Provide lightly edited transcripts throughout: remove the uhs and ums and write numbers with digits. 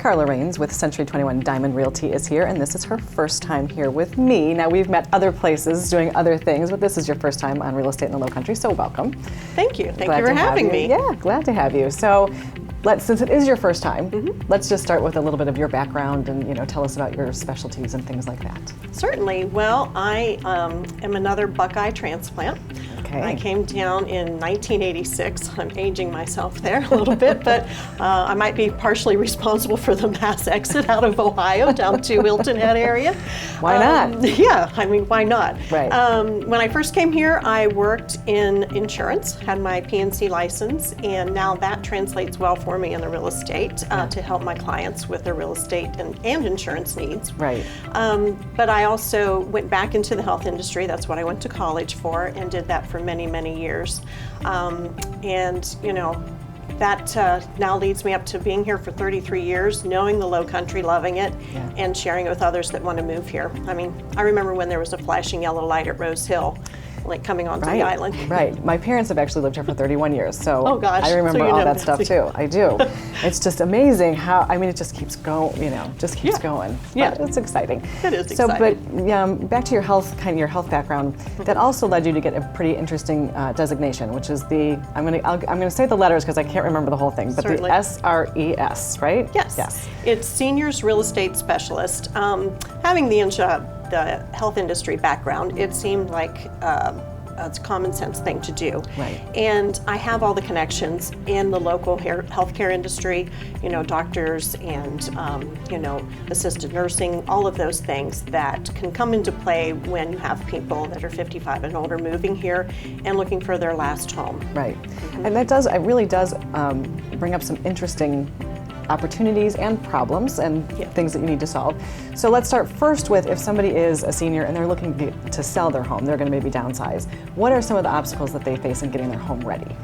Carla with Century 21 Diamond Realty is here, and this is her first time here with me. Now, we've met other places doing other things, but this is your first time on Real Estate in the Lowcountry, so welcome. Thank you. Thank you for having me. Yeah, glad to have you. So, since it is your first time, let's just start with a little bit of your background and tell us about your specialties and things like that. Certainly. Well, I am another Buckeye transplant. Okay. I came down in 1986. I'm aging myself there a little bit, but I might be partially responsible for the mass exit out of Ohio down to Hilton Head area. Why not? Yeah, I mean, why not? Right. When I first came here, I worked in insurance, had my PNC license, and now that translates well for me in the real estate to help my clients with their real estate and insurance needs. Right. But I also went back into the health industry. That's what I went to college for, and did that for many, many years. That now leads me up to being here for 33 years, knowing the Lowcountry, loving it, and sharing it with others that want to move here. I mean, I remember when there was a flashing yellow light at Rose Hill, like coming onto the island. Right. My parents have actually lived here for 31 years, so oh gosh. I remember so all that stuff too. I do. It's just amazing how, I mean, it just keeps going, just keeps going. Yeah. But it's exciting. It is exciting. But back to your health, your health background, that also led you to get a pretty interesting designation, which is the, I'm gonna say the letters because I can't remember the whole thing, but Certainly. the SRES, right? Yes. Yes. It's Seniors Real Estate Specialist. Having the health industry background, it seemed like it's a common sense thing to do. Right. And I have all the connections in the local healthcare industry, doctors and, assisted nursing, all of those things that can come into play when you have people that are 55 and older moving here and looking for their last home. Right. And it really does bring up some interesting opportunities and problems and things that you need to solve. So let's start first with, if somebody is a senior and they're looking to sell their home, they're going to maybe downsize. What are some of the obstacles that they face in getting their home ready?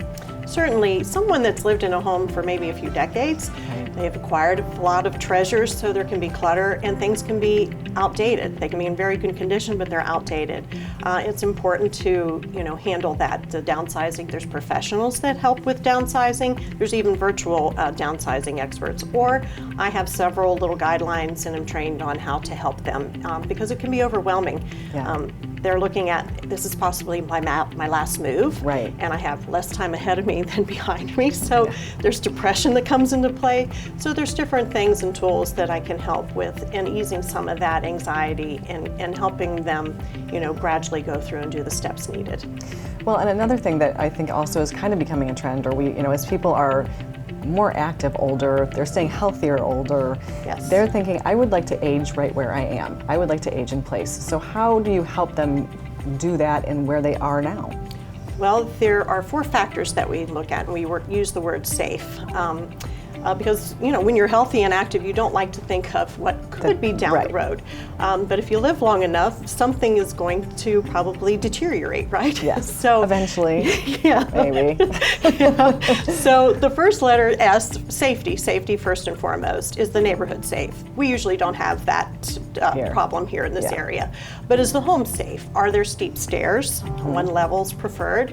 Certainly, someone that's lived in a home for maybe a few decades, they've acquired a lot of treasures, so there can be clutter and things can be outdated. They can be in very good condition, but they're outdated. It's important to handle that. The downsizing, there's professionals that help with downsizing. There's even virtual downsizing experts. Or I have several little guidelines and I'm trained on how to help them because it can be overwhelming. Yeah. They're looking at, this is possibly my last move, right? And I have less time ahead of me than behind me, so there's depression that comes into play. So there's different things and tools that I can help with in easing some of that anxiety and helping them, gradually go through and do the steps needed. Well, and another thing that I think also is kind of becoming a trend, or as people are more active older, they're staying healthier older, they're thinking, I would like to age right where I am. I would like to age in place. So how do you help them do that and where they are now? Well, there are 4 factors that we look at, and we use the word safe. Because when you're healthy and active, you don't like to think of what could be down the road. But if you live long enough, something is going to probably deteriorate, right? Yes. So eventually, maybe. So the first letter, S, safety. Safety first and foremost. Is the neighborhood safe? We usually don't have that problem here in this area. But is the home safe? Are there steep stairs? One level's preferred.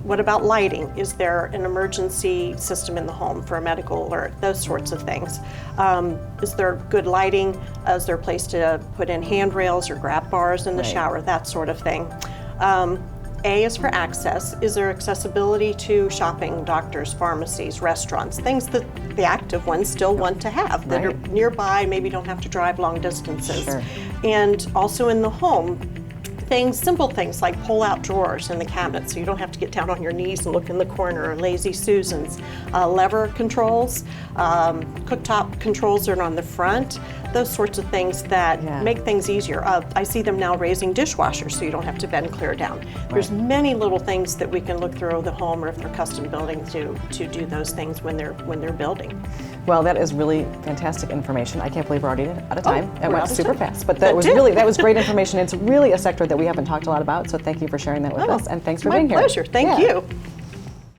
What about lighting? Is there an emergency system in the home for a medical alert? Those sorts of things. Is there good lighting? Is there a place to put in handrails or grab bars in the shower? That sort of thing. A is for access. Is there accessibility to shopping, doctors, pharmacies, restaurants, things that the active ones still want to have that are nearby, maybe don't have to drive long distances. Sure. And also in the home, simple things like pull-out drawers in the cabinet so you don't have to get down on your knees and look in the corner, or lazy Susans, lever controls, cooktop controls that are on the front, those sorts of things that make things easier. I see them now raising dishwashers so you don't have to bend clear down. There's many little things that we can look through the home, or if they're custom building, to do those things when they're building. Well, that is really fantastic information. I can't believe we're already out of time. It went super fast, but that was great information. It's really a sector that we haven't talked a lot about, so thank you for sharing that with us, and thanks for being here. My pleasure. Thank you.